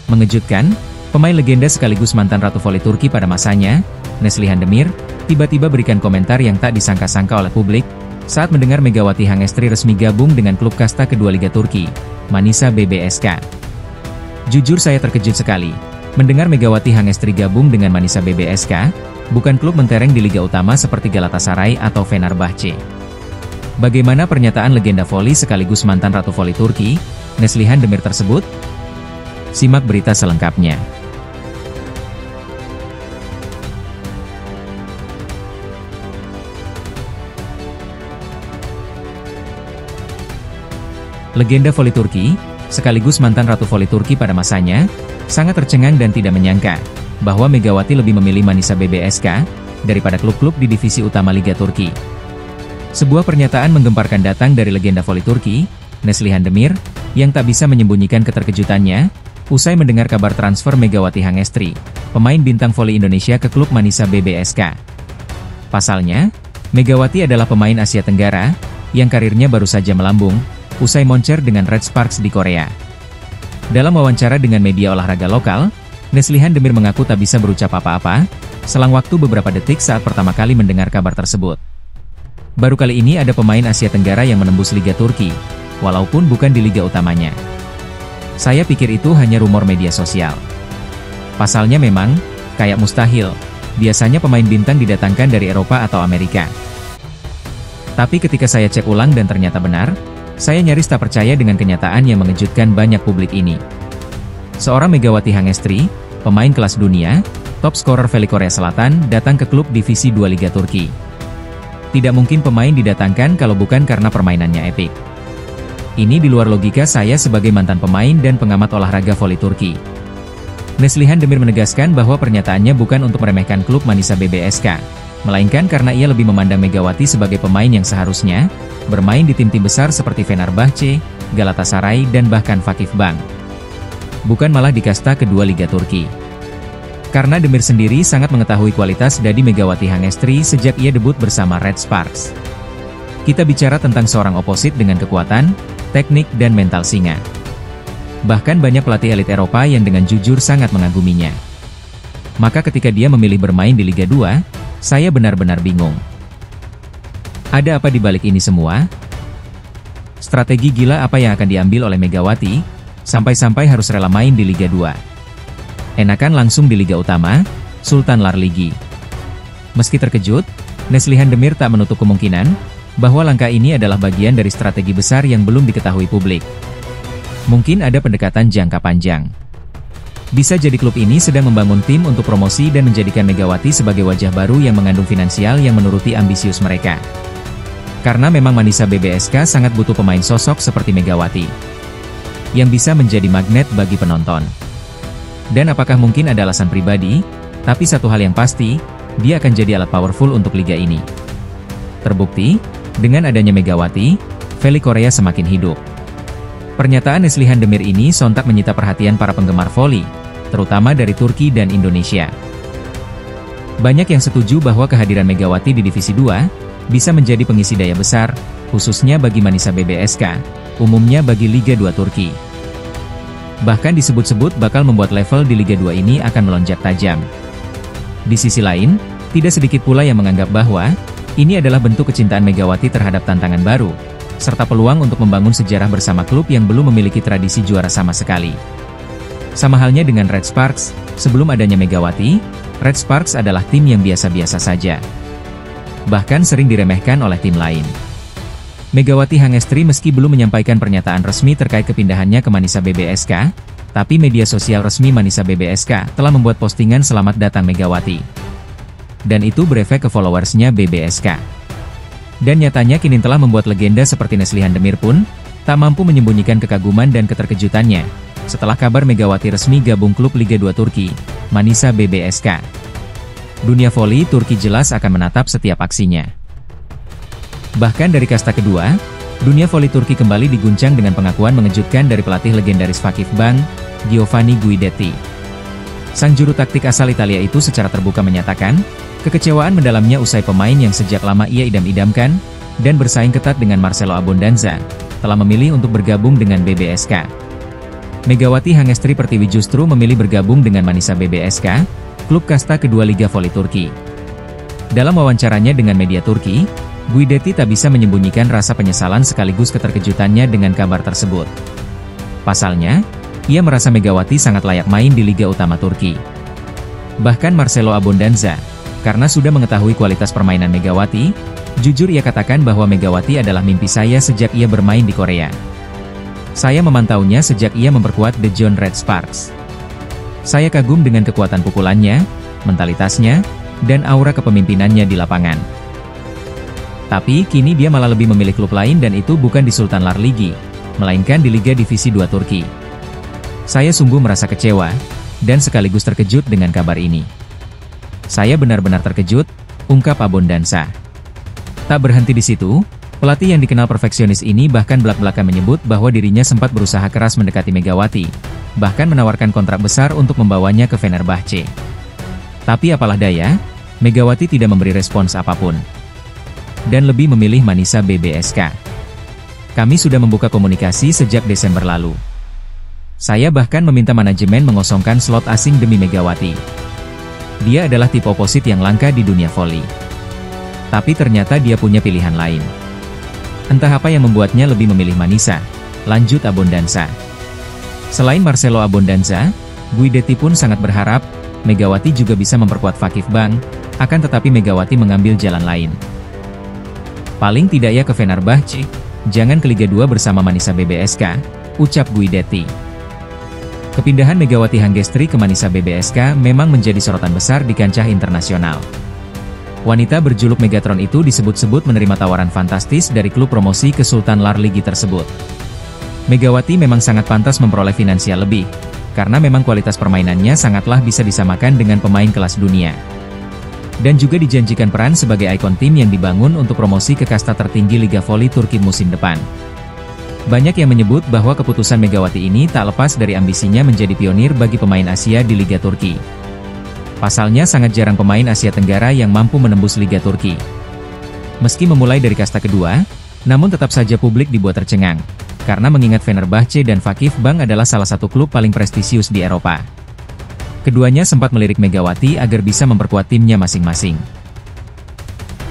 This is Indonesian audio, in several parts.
Mengejutkan, pemain legenda sekaligus mantan Ratu Voli Turki pada masanya, Neslihan Demir, tiba-tiba berikan komentar yang tak disangka-sangka oleh publik, saat mendengar Megawati Hangestri resmi gabung dengan klub kasta kedua Liga Turki, Manisa BBSK. Jujur saya terkejut sekali, mendengar Megawati Hangestri gabung dengan Manisa BBSK, bukan klub mentereng di Liga Utama seperti Galatasaray atau Fenerbahce. Bagaimana pernyataan legenda voli sekaligus mantan Ratu Voli Turki, Neslihan Demir tersebut? Simak berita selengkapnya. Legenda voli Turki, sekaligus mantan Ratu Voli Turki pada masanya, sangat tercengang dan tidak menyangka bahwa Megawati lebih memilih Manisa BBSK daripada klub-klub di divisi utama Liga Turki. Sebuah pernyataan menggemparkan datang dari legenda voli Turki, Neslihan Demir, yang tak bisa menyembunyikan keterkejutannya usai mendengar kabar transfer Megawati Hangestri, pemain bintang voli Indonesia ke klub Manisa BBSK. Pasalnya, Megawati adalah pemain Asia Tenggara yang karirnya baru saja melambung usai moncer dengan Red Sparks di Korea. Dalam wawancara dengan media olahraga lokal, Neslihan Demir mengaku tak bisa berucap apa-apa, selang waktu beberapa detik saat pertama kali mendengar kabar tersebut. Baru kali ini ada pemain Asia Tenggara yang menembus Liga Turki, walaupun bukan di liga utamanya. Saya pikir itu hanya rumor media sosial. Pasalnya memang, kayak mustahil, biasanya pemain bintang didatangkan dari Eropa atau Amerika. Tapi ketika saya cek ulang dan ternyata benar, saya nyaris tak percaya dengan kenyataan yang mengejutkan banyak publik ini. Seorang Megawati Hangestri, pemain kelas dunia, top scorer voli Korea Selatan, datang ke klub divisi 2 Liga Turki. Tidak mungkin pemain didatangkan kalau bukan karena permainannya epik. Ini di luar logika saya sebagai mantan pemain dan pengamat olahraga voli Turki. Neslihan Demir menegaskan bahwa pernyataannya bukan untuk meremehkan klub Manisa BBSK, melainkan karena ia lebih memandang Megawati sebagai pemain yang seharusnya bermain di tim-tim besar seperti Fenerbahce, Galatasaray dan bahkan Vakifbank. Bukan malah di kasta kedua Liga Turki. Karena Demir sendiri sangat mengetahui kualitas dari Megawati Hangestri sejak ia debut bersama Red Sparks. Kita bicara tentang seorang oposit dengan kekuatan, teknik dan mental singa. Bahkan banyak pelatih elit Eropa yang dengan jujur sangat mengaguminya. Maka ketika dia memilih bermain di Liga 2, saya benar-benar bingung. Ada apa di balik ini semua? Strategi gila apa yang akan diambil oleh Megawati, sampai-sampai harus rela main di Liga 2? Enakan langsung di Liga Utama, Sultan Larligi. Meski terkejut, Neslihan Demir tak menutup kemungkinan bahwa langkah ini adalah bagian dari strategi besar yang belum diketahui publik. Mungkin ada pendekatan jangka panjang. Bisa jadi klub ini sedang membangun tim untuk promosi dan menjadikan Megawati sebagai wajah baru yang mengandung finansial yang menuruti ambisius mereka. Karena memang Manisa BBSK sangat butuh pemain sosok seperti Megawati, yang bisa menjadi magnet bagi penonton. Dan apakah mungkin ada alasan pribadi? Tapi satu hal yang pasti, dia akan jadi alat powerful untuk liga ini. Terbukti, dengan adanya Megawati, voli Korea semakin hidup. Pernyataan Neslihan Demir ini sontak menyita perhatian para penggemar voli, terutama dari Turki dan Indonesia. Banyak yang setuju bahwa kehadiran Megawati di Divisi 2 bisa menjadi pengisi daya besar, khususnya bagi Manisa BBSK, umumnya bagi Liga 2 Turki. Bahkan disebut-sebut bakal membuat level di Liga 2 ini akan melonjak tajam. Di sisi lain, tidak sedikit pula yang menganggap bahwa ini adalah bentuk kecintaan Megawati terhadap tantangan baru, serta peluang untuk membangun sejarah bersama klub yang belum memiliki tradisi juara sama sekali. Sama halnya dengan Red Sparks, sebelum adanya Megawati, Red Sparks adalah tim yang biasa-biasa saja. Bahkan sering diremehkan oleh tim lain. Megawati Hangestri meski belum menyampaikan pernyataan resmi terkait kepindahannya ke Manisa BBSK, tapi media sosial resmi Manisa BBSK telah membuat postingan selamat datang Megawati. Dan itu berefek ke followersnya BBSK. Dan nyatanya kini telah membuat legenda seperti Neslihan Demir pun tak mampu menyembunyikan kekaguman dan keterkejutannya setelah kabar Megawati resmi gabung klub Liga 2 Turki, Manisa BBSK. Dunia voli Turki jelas akan menatap setiap aksinya. Bahkan dari kasta kedua, dunia voli Turki kembali diguncang dengan pengakuan mengejutkan dari pelatih legendaris Vakifbank, Giovanni Guidetti. Sang juru taktik asal Italia itu secara terbuka menyatakan kekecewaan mendalamnya usai pemain yang sejak lama ia idam-idamkan dan bersaing ketat dengan Marcelo Abbondanza telah memilih untuk bergabung dengan BBSK. Megawati Hangestri Pertiwi justru memilih bergabung dengan Manisa BBSK, klub kasta kedua Liga Voli Turki. Dalam wawancaranya dengan media Turki, Guidetti tak bisa menyembunyikan rasa penyesalan sekaligus keterkejutannya dengan kabar tersebut. Pasalnya, ia merasa Megawati sangat layak main di Liga Utama Turki. Bahkan Marcelo Abbondanza, karena sudah mengetahui kualitas permainan Megawati, jujur ia katakan bahwa Megawati adalah mimpi saya sejak ia bermain di Korea. Saya memantaunya sejak ia memperkuat The John Red Sparks. Saya kagum dengan kekuatan pukulannya, mentalitasnya, dan aura kepemimpinannya di lapangan. Tapi kini dia malah lebih memilih klub lain dan itu bukan di Sultan Larligi, melainkan di Liga Divisi 2 Turki. Saya sungguh merasa kecewa, dan sekaligus terkejut dengan kabar ini. Saya benar-benar terkejut, ungkap Abbondanza. Tak berhenti di situ, pelatih yang dikenal perfeksionis ini bahkan belak-belakan menyebut bahwa dirinya sempat berusaha keras mendekati Megawati, bahkan menawarkan kontrak besar untuk membawanya ke Fenerbahce. Tapi apalah daya, Megawati tidak memberi respons apapun. Dan lebih memilih Manisa BBSK. Kami sudah membuka komunikasi sejak Desember lalu. Saya bahkan meminta manajemen mengosongkan slot asing demi Megawati. Dia adalah tipe oposit yang langka di dunia voli. Tapi ternyata dia punya pilihan lain. Entah apa yang membuatnya lebih memilih Manisa, lanjut Abbondanza. Selain Marcelo Abbondanza, Guidetti pun sangat berharap, Megawati juga bisa memperkuat Fakif Bank, akan tetapi Megawati mengambil jalan lain. Paling tidak ya ke Fenerbahce, jangan ke Liga 2 bersama Manisa BBSK, ucap Guidetti. Kepindahan Megawati Hangestri ke Manisa BBSK memang menjadi sorotan besar di kancah internasional. Wanita berjuluk Megatron itu disebut-sebut menerima tawaran fantastis dari klub promosi ke Sultan Larligi tersebut. Megawati memang sangat pantas memperoleh finansial lebih, karena memang kualitas permainannya sangatlah bisa disamakan dengan pemain kelas dunia. Dan juga dijanjikan peran sebagai ikon tim yang dibangun untuk promosi ke kasta tertinggi Liga Voli Turki musim depan. Banyak yang menyebut bahwa keputusan Megawati ini tak lepas dari ambisinya menjadi pionir bagi pemain Asia di Liga Turki. Pasalnya sangat jarang pemain Asia Tenggara yang mampu menembus Liga Turki. Meski memulai dari kasta kedua, namun tetap saja publik dibuat tercengang, karena mengingat Fenerbahce dan Fakif Bank adalah salah satu klub paling prestisius di Eropa. Keduanya sempat melirik Megawati agar bisa memperkuat timnya masing-masing.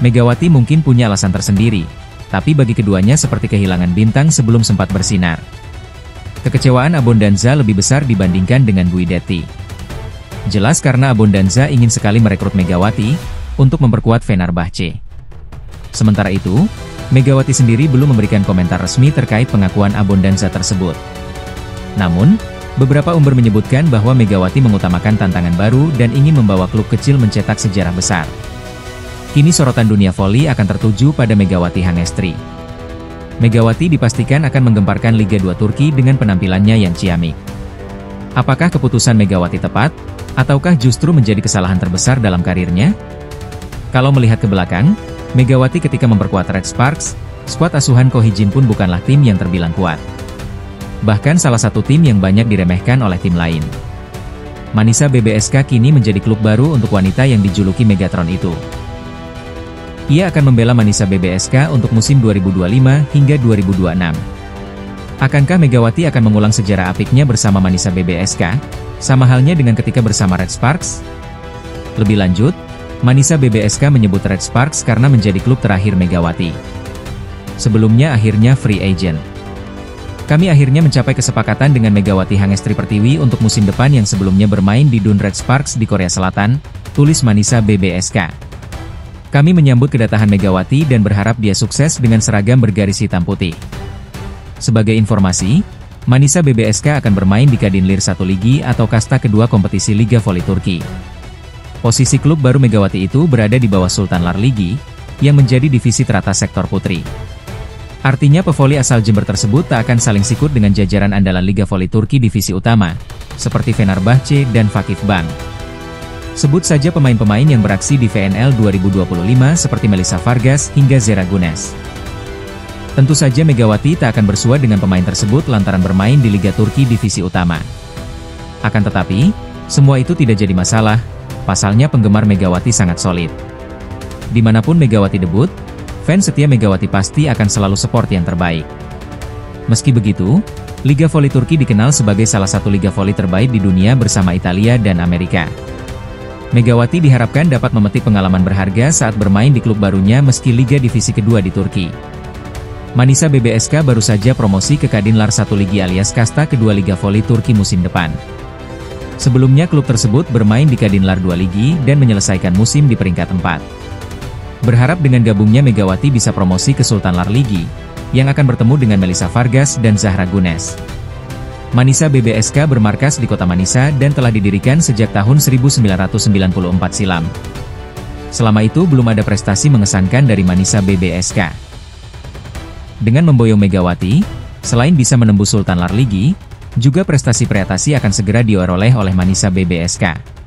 Megawati mungkin punya alasan tersendiri, tapi bagi keduanya seperti kehilangan bintang sebelum sempat bersinar. Kekecewaan Abbondanza lebih besar dibandingkan dengan Guidetti. Jelas karena Abbondanza ingin sekali merekrut Megawati untuk memperkuat Fenerbahce. Sementara itu, Megawati sendiri belum memberikan komentar resmi terkait pengakuan Abbondanza tersebut. Namun, beberapa sumber menyebutkan bahwa Megawati mengutamakan tantangan baru dan ingin membawa klub kecil mencetak sejarah besar. Kini sorotan dunia voli akan tertuju pada Megawati Hangestri. Megawati dipastikan akan menggemparkan Liga 2 Turki dengan penampilannya yang ciamik. Apakah keputusan Megawati tepat? Ataukah justru menjadi kesalahan terbesar dalam karirnya? Kalau melihat ke belakang, Megawati ketika memperkuat Red Sparks, skuad asuhan Ko Hee-jin pun bukanlah tim yang terbilang kuat. Bahkan salah satu tim yang banyak diremehkan oleh tim lain. Manisa BBSK kini menjadi klub baru untuk wanita yang dijuluki Megatron itu. Ia akan membela Manisa BBSK untuk musim 2025 hingga 2026. Akankah Megawati akan mengulang sejarah apiknya bersama Manisa BBSK? Sama halnya dengan ketika bersama Red Sparks? Lebih lanjut, Manisa BBSK menyebut Red Sparks karena menjadi klub terakhir Megawati. Sebelumnya akhirnya free agent. Kami akhirnya mencapai kesepakatan dengan Megawati Hangestri Pertiwi untuk musim depan yang sebelumnya bermain di Dun Red Sparks di Korea Selatan, tulis Manisa BBSK. Kami menyambut kedatangan Megawati dan berharap dia sukses dengan seragam bergaris hitam putih. Sebagai informasi, Manisa BBSK akan bermain di Kadin Lir 1 Ligi atau kasta kedua kompetisi Liga Voli Turki. Posisi klub baru Megawati itu berada di bawah Sultan Larligi, yang menjadi divisi teratas sektor putri. Artinya pevoli asal Jember tersebut tak akan saling sikut dengan jajaran andalan Liga Voli Turki divisi utama, seperti Fenerbahce dan Fakif Bank. Sebut saja pemain-pemain yang beraksi di VNL 2025 seperti Melissa Vargas hingga Zera Gunes. Tentu saja Megawati tak akan bersua dengan pemain tersebut lantaran bermain di Liga Turki divisi utama. Akan tetapi, semua itu tidak jadi masalah, pasalnya penggemar Megawati sangat solid. Dimanapun Megawati debut, fans setia Megawati pasti akan selalu support yang terbaik. Meski begitu, Liga voli Turki dikenal sebagai salah satu liga voli terbaik di dunia bersama Italia dan Amerika. Megawati diharapkan dapat memetik pengalaman berharga saat bermain di klub barunya meski Liga Divisi Kedua di Turki. Manisa BBSK baru saja promosi ke Kadinlar 1 Ligi alias kasta kedua Liga Voli Turki musim depan. Sebelumnya klub tersebut bermain di Kadinlar 2 Ligi dan menyelesaikan musim di peringkat 4. Berharap dengan gabungnya Megawati bisa promosi ke Sultanlar Ligi, yang akan bertemu dengan Melissa Vargas dan Zahra Gunes. Manisa BBSK bermarkas di kota Manisa dan telah didirikan sejak tahun 1994 silam. Selama itu belum ada prestasi mengesankan dari Manisa BBSK. Dengan memboyong Megawati, selain bisa menembus Sultanlar Ligi, juga prestasi Preatasi akan segera dioroleh oleh Manisa BBSK.